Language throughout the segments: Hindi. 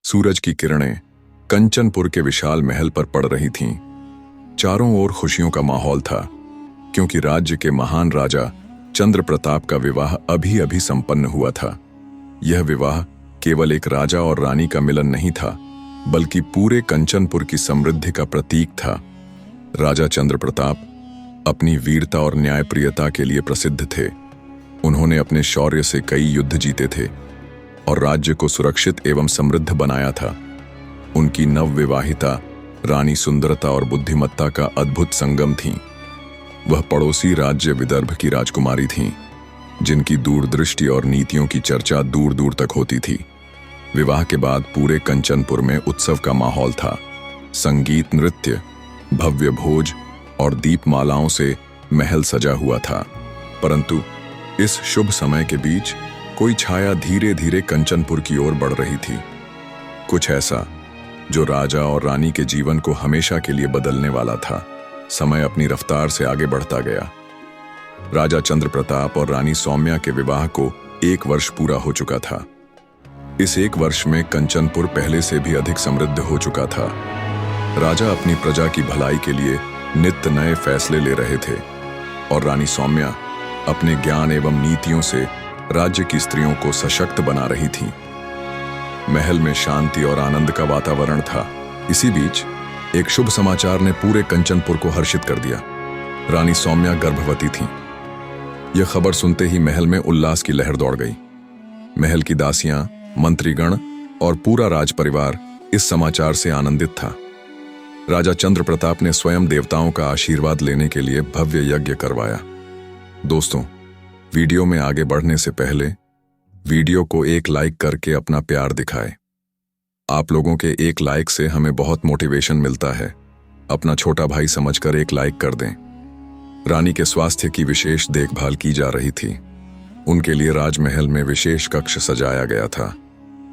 सूरज की किरणें कंचनपुर के विशाल महल पर पड़ रही थीं। चारों ओर खुशियों का माहौल था, क्योंकि राज्य के महान राजा चंद्र प्रताप का विवाह अभी अभी संपन्न हुआ था। यह विवाह केवल एक राजा और रानी का मिलन नहीं था, बल्कि पूरे कंचनपुर की समृद्धि का प्रतीक था। राजा चंद्र प्रताप अपनी वीरता और न्यायप्रियता के लिए प्रसिद्ध थे। उन्होंने अपने शौर्य से कई युद्ध जीते थे और राज्य को सुरक्षित एवं समृद्ध बनाया था। उनकी नवविवाहिता रानी सुंदरता और बुद्धिमत्ता का अद्भुत संगम थी। वह पड़ोसी राज्य विदर्भ की राजकुमारी थीं, जिनकी दूरदृष्टि और नीतियों की चर्चा दूर दूर तक होती थी। विवाह के बाद पूरे कंचनपुर में उत्सव का माहौल था। संगीत, नृत्य, भव्य भोज और दीपमालाओं से महल सजा हुआ था। परंतु इस शुभ समय के बीच कोई छाया धीरे धीरे कंचनपुर की ओर बढ़ रही थी। कुछ ऐसा जो राजा और रानी के जीवन को हमेशा के लिए बदलने वाला था। समय अपनी रफ्तार से आगे बढ़ता गया। राजा चंद्र प्रताप और रानी सौम्या के विवाह को 1 वर्ष पूरा हो चुका था। इस 1 वर्ष में कंचनपुर पहले से भी अधिक समृद्ध हो चुका था। राजा अपनी प्रजा की भलाई के लिए नित्य नए फैसले ले रहे थे और रानी सौम्या अपने ज्ञान एवं नीतियों से राज्य की स्त्रियों को सशक्त बना रही थीं। महल में शांति और आनंद का वातावरण था। इसी बीच एक शुभ समाचार ने पूरे कंचनपुर को हर्षित कर दिया। रानी सौम्या गर्भवती थीं। यह खबर सुनते ही महल में उल्लास की लहर दौड़ गई। महल की दासियां, मंत्रीगण और पूरा राजपरिवार इस समाचार से आनंदित था। राजा चंद्र प्रताप ने स्वयं देवताओं का आशीर्वाद लेने के लिए भव्य यज्ञ करवाया। दोस्तों, वीडियो में आगे बढ़ने से पहले वीडियो को एक लाइक करके अपना प्यार दिखाएं। आप लोगों के एक लाइक से हमें बहुत मोटिवेशन मिलता है। अपना छोटा भाई समझकर एक लाइक कर दें। रानी के स्वास्थ्य की विशेष देखभाल की जा रही थी। उनके लिए राजमहल में विशेष कक्ष सजाया गया था,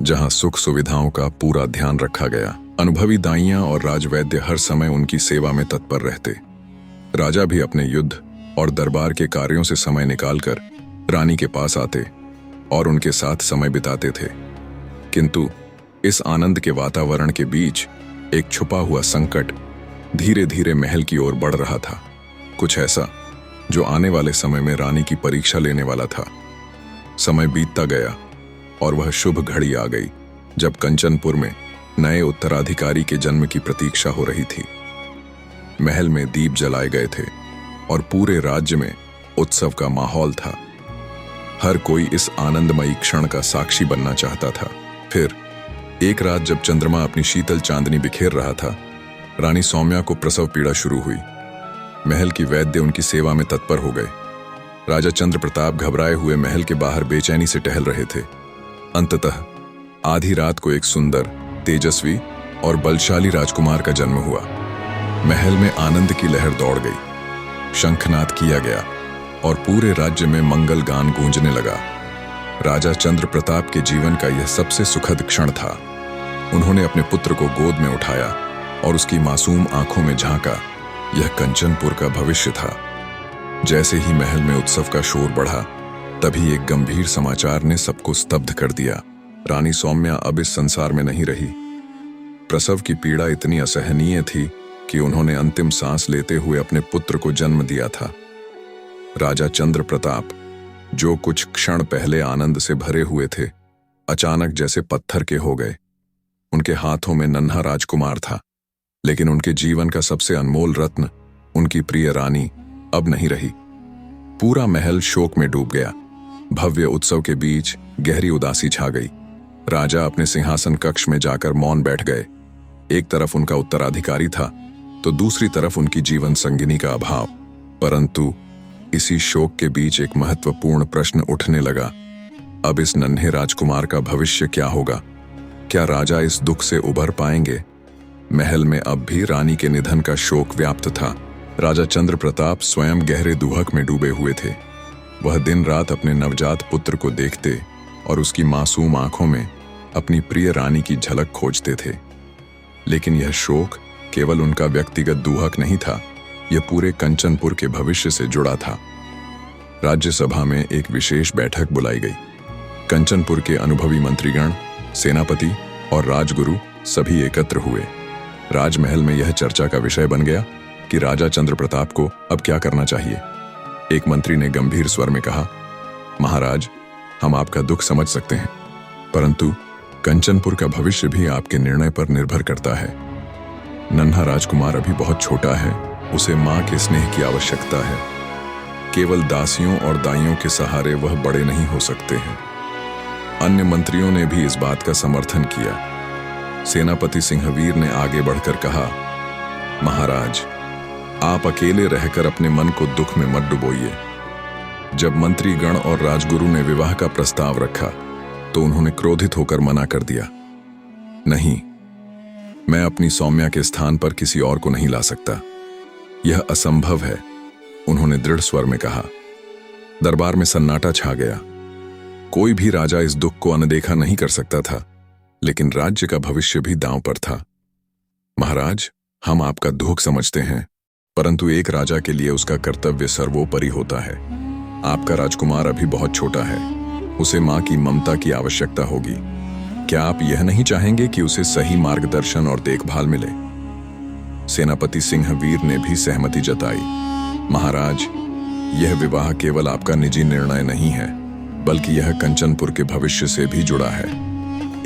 जहां सुख सुविधाओं का पूरा ध्यान रखा गया। अनुभवी दाइयां और राजवैद्य हर समय उनकी सेवा में तत्पर रहते। राजा भी अपने युद्ध और दरबार के कार्यों से समय निकालकर रानी के पास आते और उनके साथ समय बिताते थे। किंतु इस आनंद के वातावरण के बीच एक छुपा हुआ संकट धीरे धीरे महल की ओर बढ़ रहा था। कुछ ऐसा जो आने वाले समय में रानी की परीक्षा लेने वाला था। समय बीतता गया और वह शुभ घड़ी आ गई जब कंचनपुर में नए उत्तराधिकारी के जन्म की प्रतीक्षा हो रही थी। महल में दीप जलाए गए थे और पूरे राज्य में उत्सव का माहौल था। हर कोई इस आनंदमयी क्षण का साक्षी बनना चाहता था। फिर एक रात जब चंद्रमा अपनी शीतल चांदनी बिखेर रहा था, रानी सौम्या को प्रसव पीड़ा शुरू हुई। महल की वैद्य उनकी सेवा में तत्पर हो गए। राजा चंद्र प्रताप घबराए हुए महल के बाहर बेचैनी से टहल रहे थे। अंततः आधी रात को एक सुंदर, तेजस्वी और बलशाली राजकुमार का जन्म हुआ। महल में आनंद की लहर दौड़ गई। शंखनाद किया गया और पूरे राज्य में मंगल गान गूंजने लगा। राजा चंद्र प्रताप के जीवन का यह सबसे सुखद क्षण था। उन्होंने अपने पुत्र को गोद में उठाया और उसकी मासूम आंखों में झांका। यह कंचनपुर का भविष्य था। जैसे ही महल में उत्सव का शोर बढ़ा, तभी एक गंभीर समाचार ने सबको स्तब्ध कर दिया। रानी सौम्या अब इस संसार में नहीं रही। प्रसव की पीड़ा इतनी असहनीय थी कि उन्होंने अंतिम सांस लेते हुए अपने पुत्र को जन्म दिया था। राजा चंद्र प्रताप, जो कुछ क्षण पहले आनंद से भरे हुए थे, अचानक जैसे पत्थर के हो गए। उनके हाथों में नन्हा राजकुमार था, लेकिन उनके जीवन का सबसे अनमोल रत्न, उनकी प्रिय रानी, अब नहीं रही। पूरा महल शोक में डूब गया। भव्य उत्सव के बीच गहरी उदासी छा गई। राजा अपने सिंहासन कक्ष में जाकर मौन बैठ गए। एक तरफ उनका उत्तराधिकारी था, तो दूसरी तरफ उनकी जीवन संगिनी का अभाव। परंतु इसी शोक के बीच एक महत्वपूर्ण प्रश्न उठने लगा। अब इस नन्हे राजकुमार का भविष्य क्या होगा? क्या राजा इस दुख से उबर पाएंगे? महल में अब भी रानी के निधन का शोक व्याप्त था। राजा चंद्र प्रताप स्वयं गहरे दुहक में डूबे हुए थे। वह दिन रात अपने नवजात पुत्र को देखते और उसकी मासूम आंखों में अपनी प्रिय रानी की झलक खोजते थे। लेकिन यह शोक केवल उनका व्यक्तिगत दुहक नहीं था, यह पूरे कंचनपुर के भविष्य से जुड़ा था। राज्यसभा में एक विशेष बैठक बुलाई गई। कंचनपुर के अनुभवी मंत्रीगण, सेनापति और राजगुरु सभी एकत्र हुए। राजमहल में यह चर्चा का विषय बन गया कि राजा चंद्र प्रताप को अब क्या करना चाहिए। एक मंत्री ने गंभीर स्वर में कहा, महाराज, हम आपका दुख समझ सकते हैं, परंतु कंचनपुर का भविष्य भी आपके निर्णय पर निर्भर करता है। नन्हा राजकुमार अभी बहुत छोटा है, उसे मां के स्नेह की आवश्यकता है। केवल दासियों और दाइयों के सहारे वह बड़े नहीं हो सकते हैं। अन्य मंत्रियों ने भी इस बात का समर्थन किया। सेनापति सिंहवीर ने आगे बढ़कर कहा, महाराज, आप अकेले रहकर अपने मन को दुख में मत डुबोइए। जब मंत्रीगण और राजगुरु ने विवाह का प्रस्ताव रखा तो उन्होंने क्रोधित होकर मना कर दिया। नहीं, मैं अपनी सौम्या के स्थान पर किसी और को नहीं ला सकता, यह असंभव है, उन्होंने दृढ़ स्वर में कहा। दरबार में सन्नाटा छा गया। कोई भी राजा इस दुख को अनदेखा नहीं कर सकता था, लेकिन राज्य का भविष्य भी दांव पर था। महाराज, हम आपका दुख समझते हैं, परंतु एक राजा के लिए उसका कर्तव्य सर्वोपरि होता है। आपका राजकुमार अभी बहुत छोटा है, उसे मां की ममता की आवश्यकता होगी। क्या आप यह नहीं चाहेंगे कि उसे सही मार्गदर्शन और देखभाल मिले? सेनापति सिंहवीर ने भी सहमति जताई। महाराज, यह विवाह केवल आपका निजी निर्णय नहीं है, बल्कि यह कंचनपुर के भविष्य से भी जुड़ा है।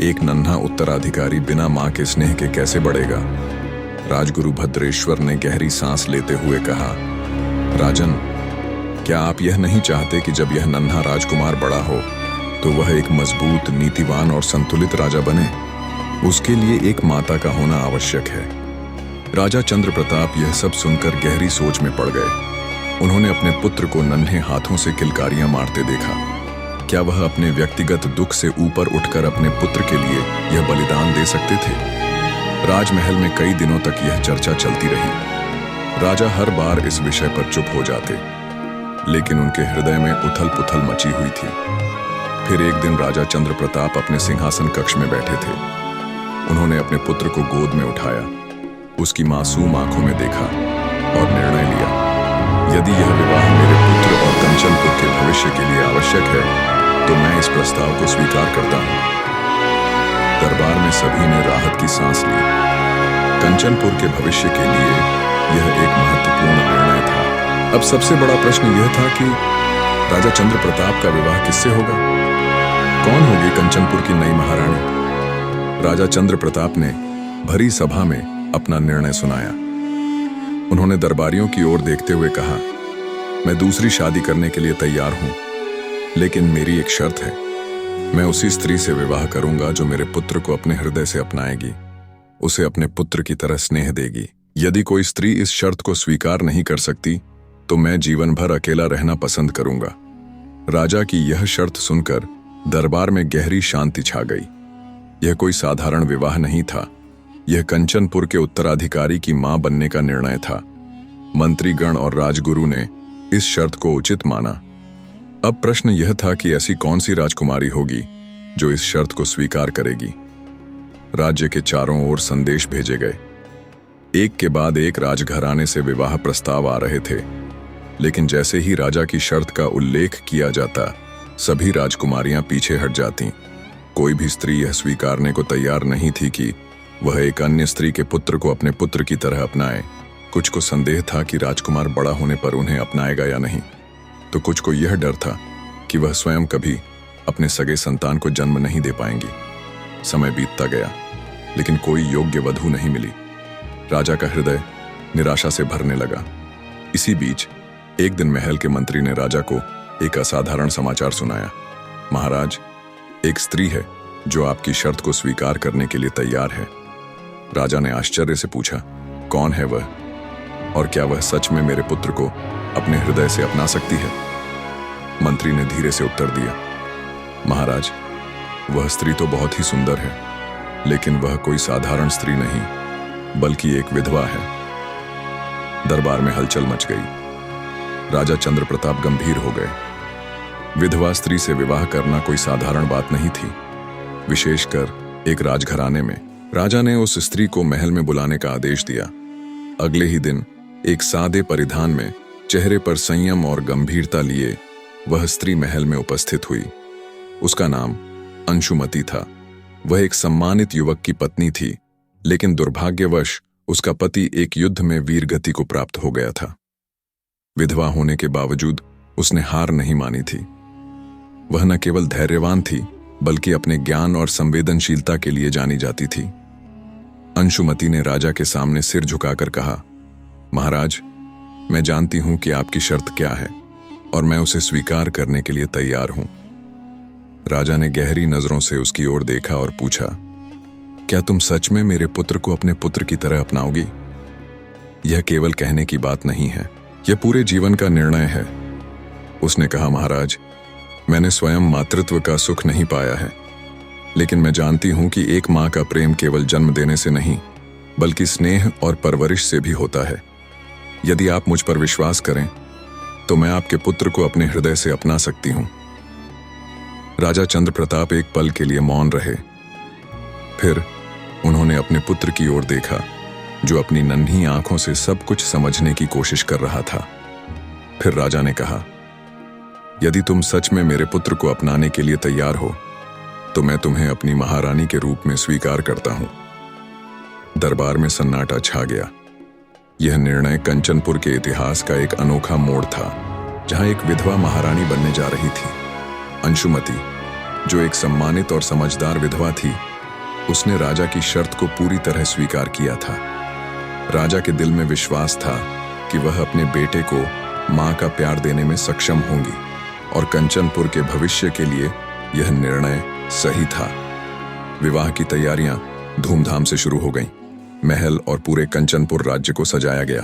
एक नन्हा उत्तराधिकारी बिना मां के स्नेह के कैसे बढ़ेगा? राजगुरु भद्रेश्वर ने गहरी सांस लेते हुए कहा, राजन, क्या आप यह नहीं चाहते कि जब यह नन्हा राजकुमार बड़ा हो तो वह एक मजबूत, नीतिवान और संतुलित राजा बने? उसके लिए एक माता का होना आवश्यक है। राजा चंद्र प्रताप यह सब सुनकर गहरी सोच में पड़ गए। उन्होंने अपने पुत्र को नन्हे हाथों से किलकारियां मारते देखा। क्या वह अपने व्यक्तिगत दुख से ऊपर उठकर अपने पुत्र के लिए यह बलिदान दे सकते थे? राजमहल में कई दिनों तक यह चर्चा चलती रही। राजा हर बार इस विषय पर चुप हो जाते, लेकिन उनके हृदय में उथल पुथल मची हुई थी। फिर एक दिन राजा चंद्र प्रताप अपने सिंहासन कक्ष में बैठे थे। उन्होंने अपने पुत्र को गोद में उठाया, उसकी मासूम आंखों में देखा और निर्णय लिया, यदि यह विवाह मेरे पुत्र और कंचनपुर के भविष्य के लिए आवश्यक है तो मैं इस प्रस्ताव को स्वीकार करता हूं। दरबार में सभी ने राहत की सांस ली। कंचनपुर के भविष्य के लिए यह एक महत्वपूर्ण निर्णय था। अब सबसे बड़ा प्रश्न यह था कि राजा चंद्र प्रताप का विवाह किससे होगा? कौन होगी कंचनपुर की नई महारानी? राजा चंद्र प्रताप ने भरी सभा में अपना निर्णय सुनाया। उन्होंने दरबारियों की ओर देखते हुए कहा, मैं दूसरी शादी करने के लिए तैयार हूं, लेकिन मेरी एक शर्त है। मैं उसी स्त्री से विवाह करूंगा जो मेरे पुत्र को अपने हृदय से अपनाएगी, उसे अपने पुत्र की तरह स्नेह देगी। यदि कोई स्त्री इस शर्त को स्वीकार नहीं कर सकती तो मैं जीवन भर अकेला रहना पसंद करूंगा। राजा की यह शर्त सुनकर दरबार में गहरी शांति छा गई। यह कोई साधारण विवाह नहीं था, यह कंचनपुर के उत्तराधिकारी की मां बनने का निर्णय था। मंत्रीगण और राजगुरु ने इस शर्त को उचित माना। अब प्रश्न यह था कि ऐसी कौन सी राजकुमारी होगी जो इस शर्त को स्वीकार करेगी। राज्य के चारों ओर संदेश भेजे गए। एक के बाद एक राजघराने से विवाह प्रस्ताव आ रहे थे, लेकिन जैसे ही राजा की शर्त का उल्लेख किया जाता, सभी राजकुमारियां पीछे हट जातीं। कोई भी स्त्री यह स्वीकारने को तैयार नहीं थी कि वह एक अन्य स्त्री के पुत्र को अपने पुत्र की तरह अपनाए। कुछ को संदेह था कि राजकुमार बड़ा होने पर उन्हें अपनाएगा या नहीं, तो कुछ को यह डर था कि वह स्वयं कभी अपने सगे संतान को जन्म नहीं दे पाएंगी। समय बीतता गया, लेकिन कोई योग्य वधू नहीं मिली। राजा का हृदय निराशा से भरने लगा। इसी बीच एक दिन महल के मंत्री ने राजा को एक असाधारण समाचार सुनाया। महाराज, एक स्त्री है जो आपकी शर्त को स्वीकार करने के लिए तैयार है। राजा ने आश्चर्य से पूछा, कौन है वह, और क्या वह सच में मेरे पुत्र को अपने हृदय से अपना सकती है? मंत्री ने धीरे से उत्तर दिया, महाराज, वह स्त्री तो बहुत ही सुंदर है, लेकिन वह कोई साधारण स्त्री नहीं, बल्कि एक विधवा है। दरबार में हलचल मच गई। राजा चंद्र प्रताप गंभीर हो गए। विधवा स्त्री से विवाह करना कोई साधारण बात नहीं थी, विशेषकर एक राजघराने में। राजा ने उस स्त्री को महल में बुलाने का आदेश दिया। अगले ही दिन एक सादे परिधान में, चेहरे पर संयम और गंभीरता लिए, वह स्त्री महल में उपस्थित हुई। उसका नाम अंशुमती था। वह एक सम्मानित युवक की पत्नी थी, लेकिन दुर्भाग्यवश उसका पति एक युद्ध में वीरगति को प्राप्त हो गया था। विधवा होने के बावजूद उसने हार नहीं मानी थी। वह न केवल धैर्यवान थी, बल्कि अपने ज्ञान और संवेदनशीलता के लिए जानी जाती थी। अंशुमती ने राजा के सामने सिर झुकाकर कहा, महाराज, मैं जानती हूं कि आपकी शर्त क्या है और मैं उसे स्वीकार करने के लिए तैयार हूं। राजा ने गहरी नजरों से उसकी ओर देखा और पूछा, क्या तुम सच में मेरे पुत्र को अपने पुत्र की तरह अपनाओगी? यह केवल कहने की बात नहीं है, यह पूरे जीवन का निर्णय है। उसने कहा, महाराज, मैंने स्वयं मातृत्व का सुख नहीं पाया है, लेकिन मैं जानती हूं कि एक मां का प्रेम केवल जन्म देने से नहीं, बल्कि स्नेह और परवरिश से भी होता है। यदि आप मुझ पर विश्वास करें तो मैं आपके पुत्र को अपने हृदय से अपना सकती हूं। राजा चंद्र प्रताप एक पल के लिए मौन रहे। फिर उन्होंने अपने पुत्र की ओर देखा, जो अपनी नन्ही आंखों से सब कुछ समझने की कोशिश कर रहा था। फिर राजा ने कहा, यदि तुम सच में मेरे पुत्र को अपनाने के लिए तैयार हो तो मैं तुम्हें अपनी महारानी के रूप में स्वीकार करता हूं। दरबार में सन्नाटा छा गया। यह निर्णय कंचनपुर के इतिहास का एक अनोखा मोड़ था, जहां एक विधवा महारानी बनने जा रही थी। अंशुमती, जो एक सम्मानित और समझदार विधवा थी, उसने राजा की शर्त को पूरी तरह स्वीकार किया था। राजा के दिल में विश्वास था कि वह अपने बेटे को मां का प्यार देने में सक्षम होंगी और कंचनपुर के भविष्य के लिए यह निर्णय सही था। विवाह की तैयारियां धूमधाम से शुरू हो गईं। महल और पूरे कंचनपुर राज्य को सजाया गया।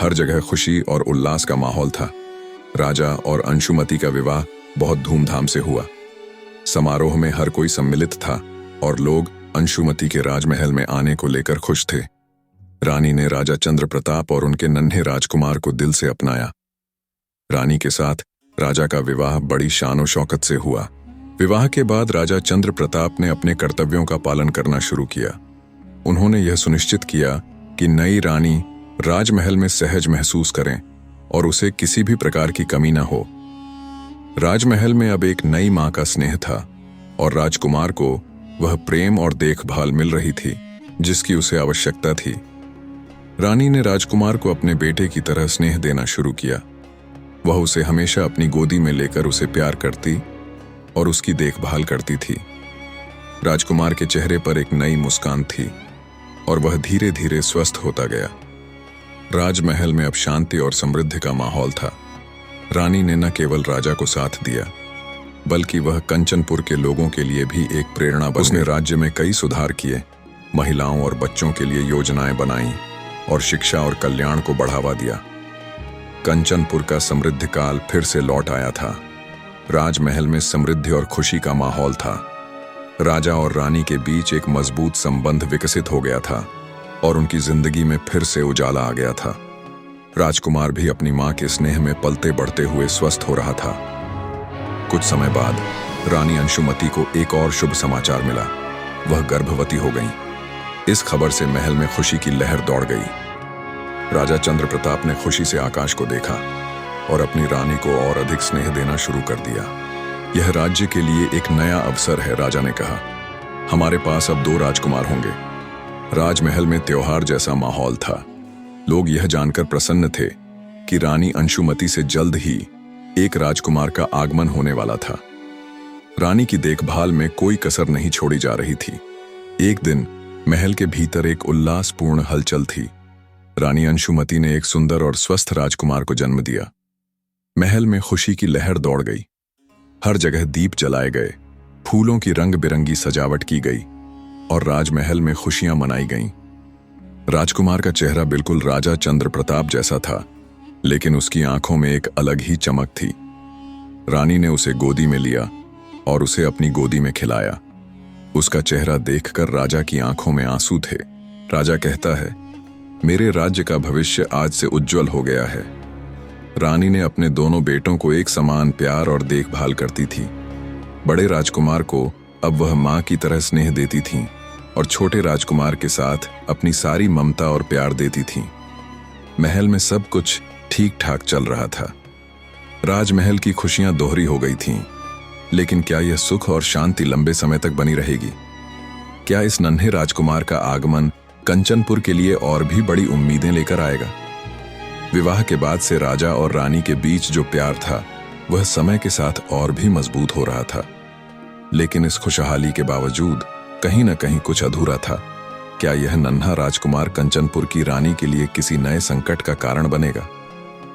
हर जगह खुशी और उल्लास का माहौल था। राजा और अंशुमती का विवाह बहुत धूमधाम से हुआ। समारोह में हर कोई सम्मिलित था और लोग अंशुमती के राजमहल में आने को लेकर खुश थे। रानी ने राजा चंद्र प्रताप और उनके नन्हे राजकुमार को दिल से अपनाया। रानी के साथ राजा का विवाह बड़ी शान शौकत से हुआ। विवाह के बाद राजा चंद्र प्रताप ने अपने कर्तव्यों का पालन करना शुरू किया। उन्होंने यह सुनिश्चित किया कि नई रानी राजमहल में सहज महसूस करें और उसे किसी भी प्रकार की कमी न हो। राजमहल में अब एक नई मां का स्नेह था और राजकुमार को वह प्रेम और देखभाल मिल रही थी जिसकी उसे आवश्यकता थी। रानी ने राजकुमार को अपने बेटे की तरह स्नेह देना शुरू किया। वह उसे हमेशा अपनी गोदी में लेकर उसे प्यार करती और उसकी देखभाल करती थी। राजकुमार के चेहरे पर एक नई मुस्कान थी और वह धीरे धीरे स्वस्थ होता गया। राजमहल में अब शांति और समृद्धि का माहौल था। रानी ने न केवल राजा को साथ दिया, बल्कि वह कंचनपुर के लोगों के लिए भी एक प्रेरणा बन गई। उसने राज्य में कई सुधार किए, महिलाओं और बच्चों के लिए योजनाएं बनाई और शिक्षा और कल्याण को बढ़ावा दिया। कंचनपुर का समृद्ध काल फिर से लौट आया था। राजमहल में समृद्धि और खुशी का माहौल था। राजा और रानी के बीच एक मजबूत संबंध विकसित हो गया था और उनकी जिंदगी में फिर से उजाला आ गया था। राजकुमार भी अपनी मां के स्नेह में पलते बढ़ते हुए स्वस्थ हो रहा था। कुछ समय बाद रानी अंशुमती को एक और शुभ समाचार मिला। वह गर्भवती हो गईं। इस खबर से महल में खुशी की लहर दौड़ गई। राजा चंद्र प्रताप ने खुशी से आकाश को देखा और अपनी रानी को और अधिक स्नेह देना शुरू कर दिया। यह राज्य के लिए एक नया अवसर है, राजा ने कहा। हमारे पास अब 2 राजकुमार होंगे। राजमहल में त्योहार जैसा माहौल था। लोग यह जानकर प्रसन्न थे कि रानी अंशुमती से जल्द ही एक राजकुमार का आगमन होने वाला था। रानी की देखभाल में कोई कसर नहीं छोड़ी जा रही थी। एक दिन महल के भीतर एक उल्लासपूर्ण हलचल थी। रानी अंशुमती ने एक सुंदर और स्वस्थ राजकुमार को जन्म दिया। महल में खुशी की लहर दौड़ गई। हर जगह दीप जलाए गए, फूलों की रंग बिरंगी सजावट की गई और राजमहल में खुशियां मनाई गईं। राजकुमार का चेहरा बिल्कुल राजा चंद्र प्रताप जैसा था, लेकिन उसकी आंखों में एक अलग ही चमक थी। रानी ने उसे गोदी में लिया और उसे अपनी गोदी में खिलाया। उसका चेहरा देखकर राजा की आंखों में आंसू थे। राजा कहता है, मेरे राज्य का भविष्य आज से उज्जवल हो गया है। रानी ने अपने दोनों बेटों को एक समान प्यार और देखभाल करती थी। बड़े राजकुमार को अब वह मां की तरह स्नेह देती थीं और छोटे राजकुमार के साथ अपनी सारी ममता और प्यार देती थीं। महल में सब कुछ ठीक ठाक चल रहा था। राजमहल की खुशियां दोहरी हो गई थीं, लेकिन क्या यह सुख और शांति लंबे समय तक बनी रहेगी? क्या इस नन्हे राजकुमार का आगमन कंचनपुर के लिए और भी बड़ी उम्मीदें लेकर आएगा? विवाह के बाद से राजा और रानी के बीच जो प्यार था वह समय के साथ और भी मजबूत हो रहा था, लेकिन इस खुशहाली के बावजूद कहीं न कहीं कुछ अधूरा था। क्या यह नन्हा राजकुमार कंचनपुर की रानी के लिए किसी नए संकट का कारण बनेगा?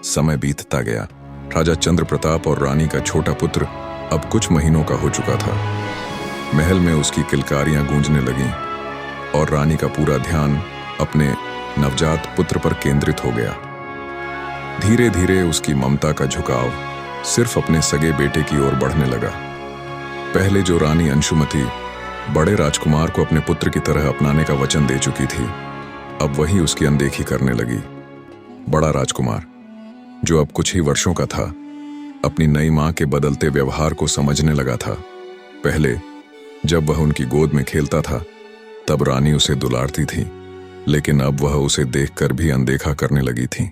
समय बीतता गया। राजा चंद्र प्रताप और रानी का छोटा पुत्र अब कुछ महीनों का हो चुका था। महल में उसकी किलकारियां गूंजने लगीं और रानी का पूरा ध्यान अपने नवजात पुत्र पर केंद्रित हो गया। धीरे धीरे उसकी ममता का झुकाव सिर्फ अपने सगे बेटे की ओर बढ़ने लगा। पहले जो रानी अंशुमति बड़े राजकुमार को अपने पुत्र की तरह अपनाने का वचन दे चुकी थी, अब वही उसकी अनदेखी करने लगी। बड़ा राजकुमार, जो अब कुछ ही वर्षों का था, अपनी नई मां के बदलते व्यवहार को समझने लगा था। पहले जब वह उनकी गोद में खेलता था तब रानी उसे दुलारती थी, लेकिन अब वह उसे देखकर भी अनदेखा करने लगी थी।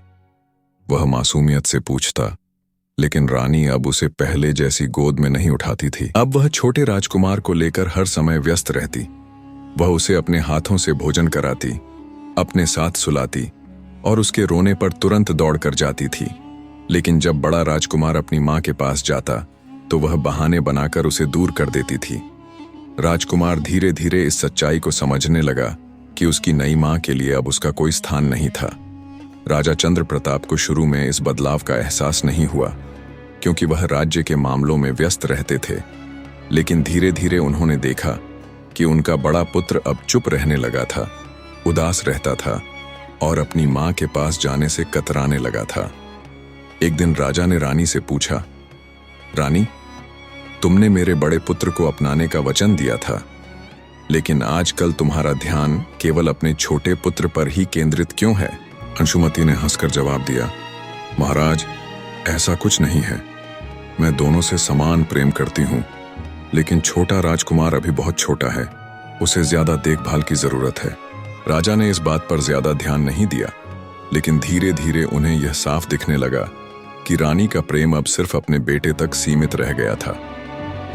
वह मासूमियत से पूछता, लेकिन रानी अब उसे पहले जैसी गोद में नहीं उठाती थी। अब वह छोटे राजकुमार को लेकर हर समय व्यस्त रहती। वह उसे अपने हाथों से भोजन कराती, अपने साथ सुलाती और उसके रोने पर तुरंत दौड़कर जाती थी। लेकिन जब बड़ा राजकुमार अपनी मां के पास जाता तो वह बहाने बनाकर उसे दूर कर देती थी। राजकुमार धीरे धीरे इस सच्चाई को समझने लगा कि उसकी नई मां के लिए अब उसका कोई स्थान नहीं था। राजा चंद्र प्रताप को शुरू में इस बदलाव का एहसास नहीं हुआ, क्योंकि वह राज्य के मामलों में व्यस्त रहते थे। लेकिन धीरे धीरे उन्होंने देखा कि उनका बड़ा पुत्र अब चुप रहने लगा था, उदास रहता था और अपनी मां के पास जाने से कतराने लगा था। एक दिन राजा ने रानी से पूछा, रानी, तुमने मेरे बड़े पुत्र को अपनाने का वचन दिया था, लेकिन आजकल तुम्हारा ध्यान केवल अपने छोटे पुत्र पर ही केंद्रित क्यों है? अंशुमति ने हंसकर जवाब दिया, महाराज, ऐसा कुछ नहीं है। मैं दोनों से समान प्रेम करती हूँ, लेकिन छोटा राजकुमार अभी बहुत छोटा है, उसे ज्यादा देखभाल की जरूरत है। राजा ने इस बात पर ज्यादा ध्यान नहीं दिया, लेकिन धीरे धीरे उन्हें यह साफ दिखने लगा कि रानी का प्रेम अब सिर्फ अपने बेटे तक सीमित रह गया था।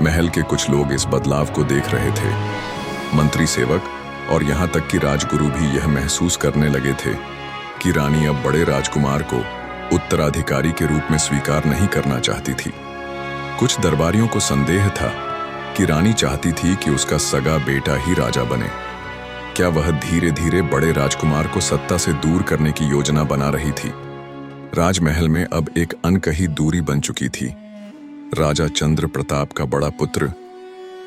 महल के कुछ लोग इस बदलाव को देख रहे थे। मंत्री, सेवक और यहाँ तक कि राजगुरु भी यह महसूस करने लगे थे कि रानी अब बड़े राजकुमार को उत्तराधिकारी के रूप में स्वीकार नहीं करना चाहती थी। कुछ दरबारियों को संदेह था कि रानी चाहती थी कि उसका सगा बेटा ही राजा बने। क्या वह धीरे धीरे बड़े राजकुमार को सत्ता से दूर करने की योजना बना रही थी? राजमहल में अब एक अनकही दूरी बन चुकी थी। राजा चंद्र प्रताप का बड़ा पुत्र,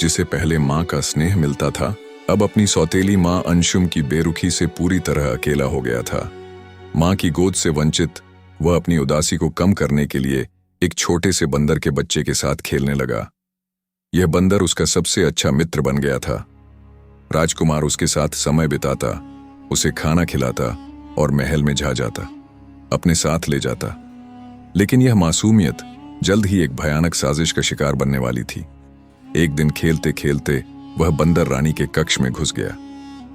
जिसे पहले मां का स्नेह मिलता था, अब अपनी सौतेली मां अंशुम की बेरुखी से पूरी तरह अकेला हो गया था। मां की गोद से वंचित वह अपनी उदासी को कम करने के लिए एक छोटे से बंदर के बच्चे के साथ खेलने लगा। यह बंदर उसका सबसे अच्छा मित्र बन गया था। राजकुमार उसके साथ समय बिताता, उसे खाना खिलाता और महल में जा जाता, अपने साथ ले जाता। लेकिन यह मासूमियत जल्द ही एक भयानक साजिश का शिकार बनने वाली थी। एक दिन खेलते खेलते वह बंदर रानी के कक्ष में घुस गया।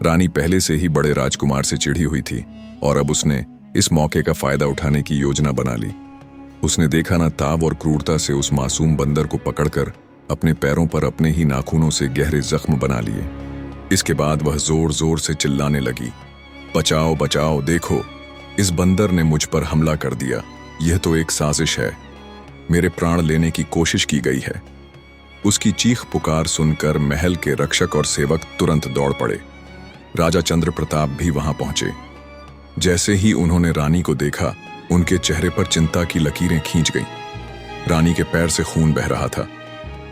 रानी पहले से ही बड़े राजकुमार से चिढ़ी हुई थी और अब उसने इस मौके का फायदा उठाने की योजना बना ली। उसने देखा ना ताव और क्रूरता से उस मासूम बंदर को पकड़कर अपने पैरों पर अपने ही नाखूनों से गहरे जख्म बना लिए। इसके बाद वह जोर जोर से चिल्लाने लगी, बचाओ बचाओ, देखो इस बंदर ने मुझ पर हमला कर दिया, यह तो एक साजिश है, मेरे प्राण लेने की कोशिश की गई है। उसकी चीख पुकार सुनकर महल के रक्षक और सेवक तुरंत दौड़ पड़े। राजा चंद्र प्रताप भी वहां पहुंचे। जैसे ही उन्होंने रानी को देखा, उनके चेहरे पर चिंता की लकीरें खींच गईं। रानी के पैर से खून बह रहा था।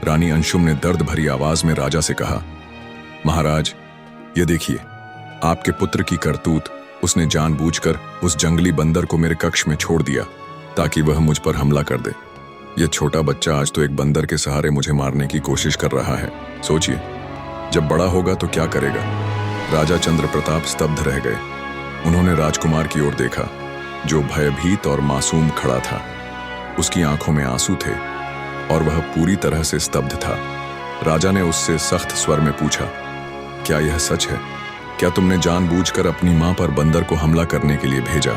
रानी अंशुम ने दर्द भरी आवाज में राजा से कहा, महाराज, ये देखिए, आपके पुत्र की करतूत। उसने जानबूझकर उस जंगली बंदर को मेरे कक्ष में छोड़ दिया ताकि वह मुझ पर हमला कर दे। यह छोटा बच्चा आज तो एक बंदर के सहारे मुझे मारने की कोशिश कर रहा है। सोचिए, जब बड़ा होगा तो क्या करेगा। राजा चंद्र प्रताप स्तब्ध रह गए। उन्होंने राजकुमार की ओर देखा, जो भयभीत और मासूम खड़ा था। उसकी आंखों में आंसू थे और वह पूरी तरह से स्तब्ध था। राजा ने उससे सख्त स्वर में पूछा, क्या यह सच है? क्या तुमने जानबूझकर अपनी मां पर बंदर को हमला करने के लिए भेजा?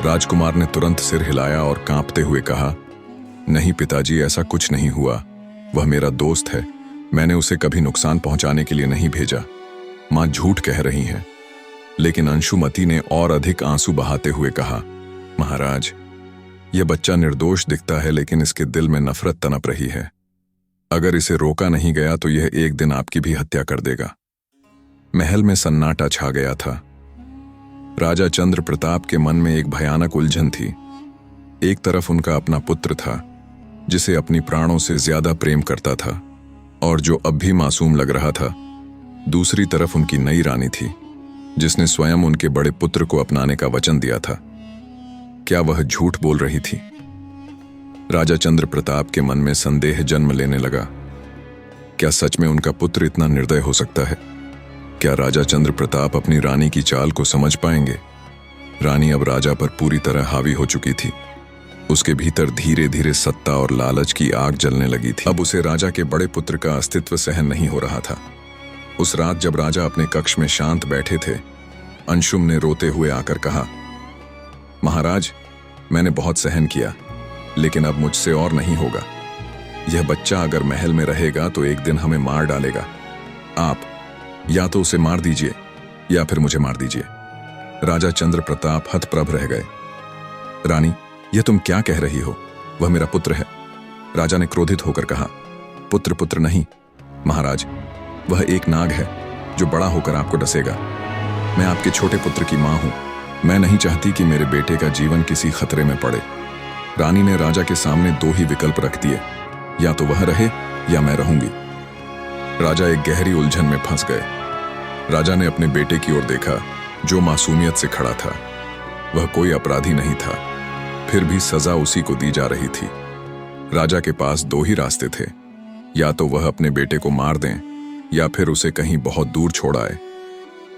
राजकुमार ने तुरंत सिर हिलाया और कांपते हुए कहा, नहीं पिताजी, ऐसा कुछ नहीं हुआ। वह मेरा दोस्त है, मैंने उसे कभी नुकसान पहुंचाने के लिए नहीं भेजा। मां झूठ कह रही हैं। लेकिन अंशुमती ने और अधिक आंसू बहाते हुए कहा, महाराज, यह बच्चा निर्दोष दिखता है, लेकिन इसके दिल में नफरत तनप रही है। अगर इसे रोका नहीं गया तो यह एक दिन आपकी भी हत्या कर देगा। महल में सन्नाटा छा गया था। राजा चंद्र प्रताप के मन में एक भयानक उलझन थी। एक तरफ उनका अपना पुत्र था, जिसे अपनी प्राणों से ज्यादा प्रेम करता था और जो अब भी मासूम लग रहा था। दूसरी तरफ उनकी नई रानी थी, जिसने स्वयं उनके बड़े पुत्र को अपनाने का वचन दिया था। क्या वह झूठ बोल रही थी? राजा चंद्र प्रताप के मन में संदेह जन्म लेने लगा। क्या सच में उनका पुत्र इतना निर्दय हो सकता है? क्या राजा चंद्र प्रताप अपनी रानी की चाल को समझ पाएंगे? रानी अब राजा पर पूरी तरह हावी हो चुकी थी। उसके भीतर धीरे धीरे सत्ता और लालच की आग जलने लगी थी। अब उसे राजा के बड़े पुत्र का अस्तित्व सहन नहीं हो रहा था। उस रात जब राजा अपने कक्ष में शांत बैठे थे, अंशुम ने रोते हुए आकर कहा, महाराज, मैंने बहुत सहन किया, लेकिन अब मुझसे और नहीं होगा। यह बच्चा अगर महल में रहेगा तो एक दिन हमें मार डालेगा। आप या तो उसे मार दीजिए या फिर मुझे मार दीजिए। राजा चंद्र प्रताप हतप्रभ रह गए। रानी, यह तुम क्या कह रही हो? वह मेरा पुत्र है। राजा ने क्रोधित होकर कहा। पुत्र पुत्र नहीं महाराज, वह एक नाग है जो बड़ा होकर आपको डसेगा। मैं आपके छोटे पुत्र की मां हूं। मैं नहीं चाहती कि मेरे बेटे का जीवन किसी खतरे में पड़े। रानी ने राजा के सामने दो ही विकल्प रख दिए, या तो वह रहे या मैं रहूंगी। राजा एक गहरी उलझन में फंस गए। राजा ने अपने बेटे की ओर देखा, जो मासूमियत से खड़ा था। वह कोई अपराधी नहीं था, फिर भी सजा उसी को दी जा रही थी। राजा के पास दो ही रास्ते थे, या तो वह अपने बेटे को मार दें या फिर उसे कहीं बहुत दूर छोड़ आए।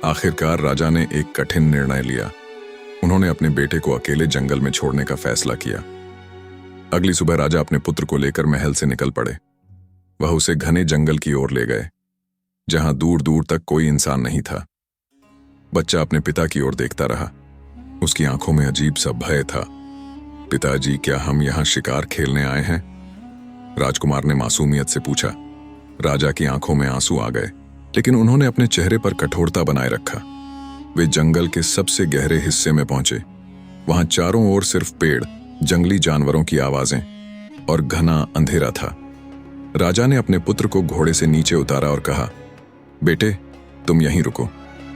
आखिरकार राजा ने एक कठिन निर्णय लिया। उन्होंने अपने बेटे को अकेले जंगल में छोड़ने का फैसला किया। अगली सुबह राजा अपने पुत्र को लेकर महल से निकल पड़े। वह उसे घने जंगल की ओर ले गए, जहां दूर दूर तक कोई इंसान नहीं था। बच्चा अपने पिता की ओर देखता रहा। उसकी आंखों में अजीब सा भय था। पिताजी, क्या हम यहां शिकार खेलने आए हैं? राजकुमार ने मासूमियत से पूछा। राजा की आंखों में आंसू आ गए, लेकिन उन्होंने अपने चेहरे पर कठोरता बनाए रखा। वे जंगल के सबसे गहरे हिस्से में पहुंचे। वहां चारों ओर सिर्फ पेड़, जंगली जानवरों की आवाजें और घना अंधेरा था। राजा ने अपने पुत्र को घोड़े से नीचे उतारा और कहा, बेटे, तुम यहीं रुको,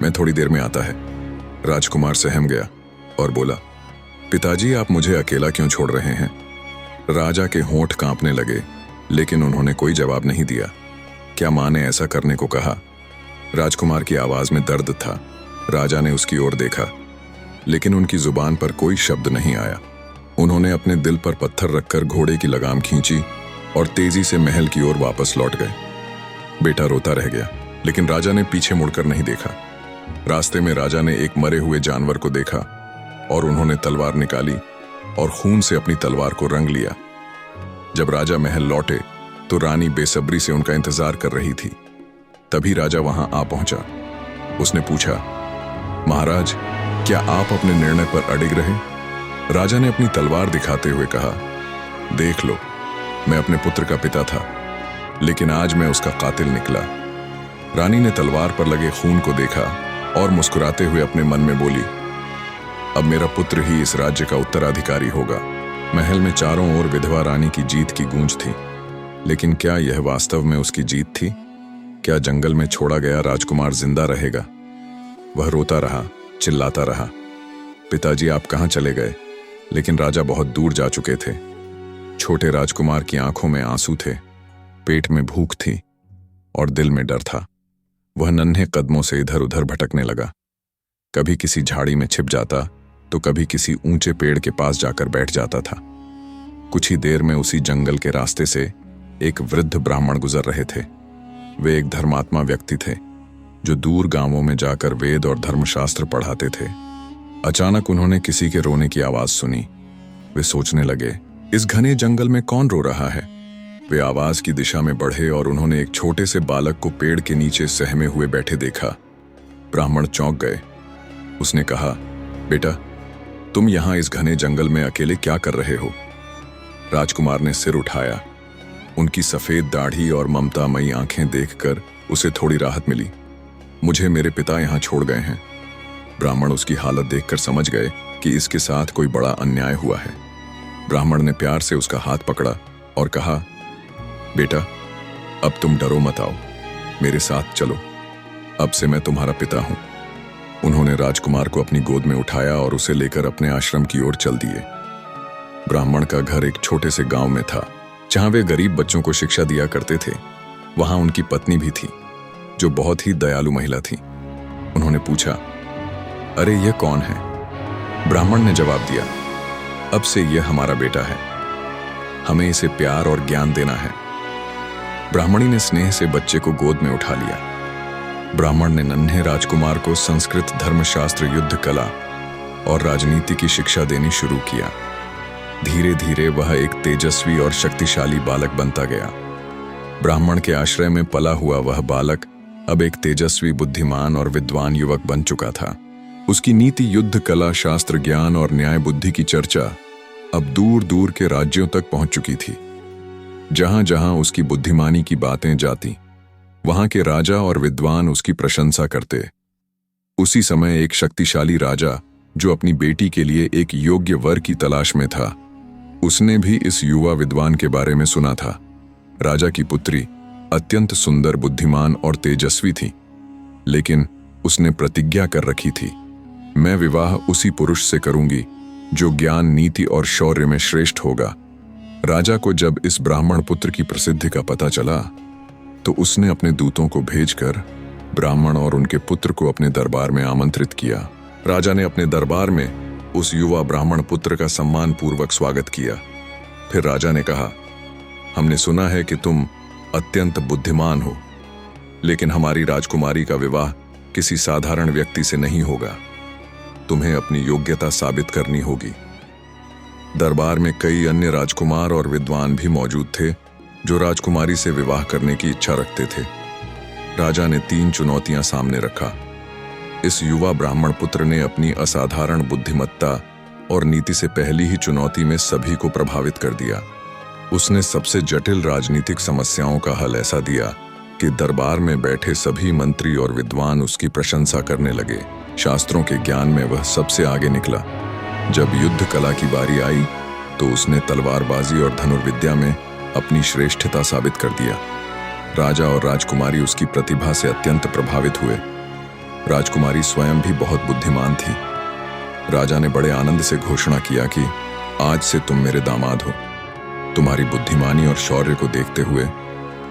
मैं थोड़ी देर में आता है। राजकुमार सहम गया और बोला, पिताजी, आप मुझे अकेला क्यों छोड़ रहे हैं? राजा के होंठ कांपने लगे, लेकिन उन्होंने कोई जवाब नहीं दिया। क्या मां ने ऐसा करने को कहा? राजकुमार की आवाज में दर्द था। राजा ने उसकी ओर देखा, लेकिन उनकी जुबान पर कोई शब्द नहीं आया। उन्होंने अपने दिल पर पत्थर रखकर घोड़े की लगाम खींची और तेजी से महल की ओर वापस लौट गए। बेटा रोता रह गया, लेकिन राजा ने पीछे मुड़कर नहीं देखा। रास्ते में राजा ने एक मरे हुए जानवर को देखा और उन्होंने तलवार निकाली और खून से अपनी तलवार को रंग लिया। जब राजा महल लौटे तो रानी बेसब्री से उनका इंतजार कर रही थी। तभी राजा वहां आ पहुंचा। उसने पूछा, महाराज, क्या आप अपने निर्णय पर अडिग रहे? राजा ने अपनी तलवार दिखाते हुए कहा, देख लो, मैं अपने पुत्र का पिता था, लेकिन आज मैं उसका कातिल निकला। रानी ने तलवार पर लगे खून को देखा और मुस्कुराते हुए अपने मन में बोली, अब मेरा पुत्र ही इस राज्य का उत्तराधिकारी होगा। महल में चारों ओर विधवा रानी की जीत की गूंज थी, लेकिन क्या यह वास्तव में उसकी जीत थी? क्या जंगल में छोड़ा गया राजकुमार जिंदा रहेगा? वह रोता रहा, चिल्लाता रहा, पिताजी, आप कहां चले गए? लेकिन राजा बहुत दूर जा चुके थे। छोटे राजकुमार की आंखों में आंसू थे, पेट में भूख थी और दिल में डर था। वह नन्हे कदमों से इधर उधर भटकने लगा। कभी किसी झाड़ी में छिप जाता तो कभी किसी ऊंचे पेड़ के पास जाकर बैठ जाता था। कुछ ही देर में उसी जंगल के रास्ते से एक वृद्ध ब्राह्मण गुजर रहे थे। वे एक धर्मात्मा व्यक्ति थे, जो दूर गांवों में जाकर वेद और धर्मशास्त्र पढ़ाते थे। अचानक उन्होंने किसी के रोने की आवाज सुनी। वे सोचने लगे, इस घने जंगल में कौन रो रहा है? वे आवाज की दिशा में बढ़े और उन्होंने एक छोटे से बालक को पेड़ के नीचे सहमे हुए बैठे देखा। ब्राह्मण चौंक गए। उसने कहा, बेटा, तुम यहां इस घने जंगल में अकेले क्या कर रहे हो? राजकुमार ने सिर उठाया। उनकी सफेद दाढ़ी और ममतामयी आंखें देखकर उसे थोड़ी राहत मिली। मुझे मेरे पिता यहाँ छोड़ गए हैं। ब्राह्मण उसकी हालत देखकर समझ गए कि इसके साथ कोई बड़ा अन्याय हुआ है। ब्राह्मण ने प्यार से उसका हाथ पकड़ा और कहा, बेटा, अब तुम डरो मत, आओ मेरे साथ चलो, अब से मैं तुम्हारा पिता हूं। उन्होंने राजकुमार को अपनी गोद में उठाया और उसे लेकर अपने आश्रम की ओर चल दिए। ब्राह्मण का घर एक छोटे से गांव में था, जहां वे गरीब बच्चों को शिक्षा दिया करते थे। वहां उनकी पत्नी भी थी, जो बहुत ही दयालु महिला थी। उन्होंने पूछा, अरे यह कौन है? ब्राह्मण ने जवाब दिया, अब से यह हमारा बेटा है, हमें इसे प्यार और ज्ञान देना है। ब्राह्मणी ने स्नेह से बच्चे को गोद में उठा लिया। ब्राह्मण ने नन्हे राजकुमार को संस्कृत, धर्मशास्त्र, युद्ध कला और राजनीति की शिक्षा देनी शुरू किया। धीरे धीरे वह एक तेजस्वी और शक्तिशाली बालक बनता गया। ब्राह्मण के आश्रय में पला हुआ वह बालक अब एक तेजस्वी, बुद्धिमान और विद्वान युवक बन चुका था। उसकी नीति, युद्ध कला, शास्त्र ज्ञान और न्याय बुद्धि की चर्चा अब दूर दूर के राज्यों तक पहुंच चुकी थी। जहां जहां उसकी बुद्धिमानी की बातें जाती, वहां के राजा और विद्वान उसकी प्रशंसा करते। उसी समय एक शक्तिशाली राजा, जो अपनी बेटी के लिए एक योग्य वर की तलाश में था, उसने भी इस युवा विद्वान के बारे में सुना था। राजा की पुत्री अत्यंत सुंदर, बुद्धिमान और तेजस्वी थी, लेकिन उसने प्रतिज्ञा कर रखी थी, मैं विवाह उसी पुरुष से करूंगी जो ज्ञान, नीति और शौर्य में श्रेष्ठ होगा। राजा को जब इस ब्राह्मण पुत्र की प्रसिद्धि का पता चला, तो उसने अपने दूतों को भेजकर ब्राह्मण और उनके पुत्र को अपने दरबार में आमंत्रित किया। राजा ने अपने दरबार में उस युवा ब्राह्मण पुत्र का सम्मान पूर्वक स्वागत किया। फिर राजा ने कहा, हमने सुना है कि तुम अत्यंत बुद्धिमान हो, लेकिन हमारी राजकुमारी का विवाह किसी साधारण व्यक्ति से नहीं होगा। तुम्हें अपनी योग्यता साबित करनी होगी। दरबार में कई अन्य राजकुमार और विद्वान भी मौजूद थे, जो राजकुमारी से विवाह करने की इच्छा रखते थे। राजा ने 3 चुनौतियां सामने रखा। इस युवा ब्राह्मण पुत्र ने अपनी असाधारण बुद्धिमत्ता और नीति से पहली ही चुनौती में सभी को प्रभावित कर दिया। उसने सबसे जटिल राजनीतिक समस्याओं का हल ऐसा दिया कि दरबार में बैठे सभी मंत्री और विद्वान उसकी प्रशंसा करने लगे। शास्त्रों के ज्ञान में वह सबसे आगे निकला। जब युद्ध कला की बारी आई, तो उसने तलवारबाजी और धनुर्विद्या में अपनी श्रेष्ठता साबित कर दिया। राजा और राजकुमारी उसकी प्रतिभा से अत्यंत प्रभावित हुए। राजकुमारी स्वयं भी बहुत बुद्धिमान थी। राजा ने बड़े आनंद से घोषणा किया कि आज से तुम मेरे दामाद हो। तुम्हारी बुद्धिमानी और शौर्य को देखते हुए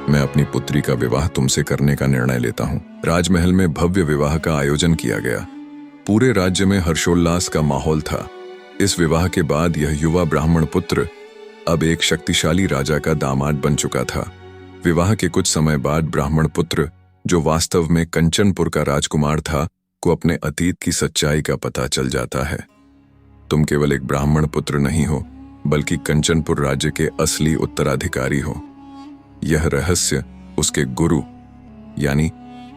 मैं अपनी पुत्री का विवाह तुमसे करने का निर्णय लेता हूँ। राजमहल में भव्य विवाह का आयोजन किया गया। पूरे राज्य में हर्षोल्लास का माहौल था। इस विवाह के बाद यह युवा ब्राह्मण पुत्र अब एक शक्तिशाली राजा का दामाद बन चुका था। विवाह के कुछ समय बाद ब्राह्मण पुत्र, जो वास्तव में कंचनपुर का राजकुमार था, को अपने अतीत की सच्चाई का पता चल जाता है। तुम केवल एक ब्राह्मण पुत्र नहीं हो, बल्कि कंचनपुर राज्य के असली उत्तराधिकारी हो। यह रहस्य उसके गुरु यानी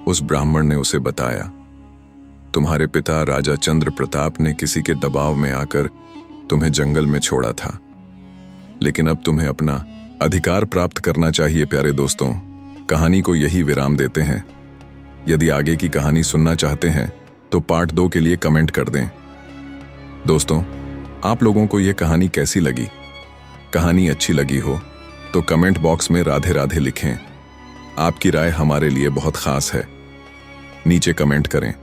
उस ब्राह्मण ने उसे बताया। तुम्हारे पिता राजा चंद्र प्रताप ने किसी के दबाव में आकर तुम्हें जंगल में छोड़ा था, लेकिन अब तुम्हें अपना अधिकार प्राप्त करना चाहिए। प्यारे दोस्तों, कहानी को यही विराम देते हैं। यदि आगे की कहानी सुनना चाहते हैं तो पार्ट 2 के लिए कमेंट कर दें। दोस्तों, आप लोगों को यह कहानी कैसी लगी? कहानी अच्छी लगी हो तो कमेंट बॉक्स में राधे राधे लिखें। आपकी राय हमारे लिए बहुत खास है। नीचे कमेंट करें।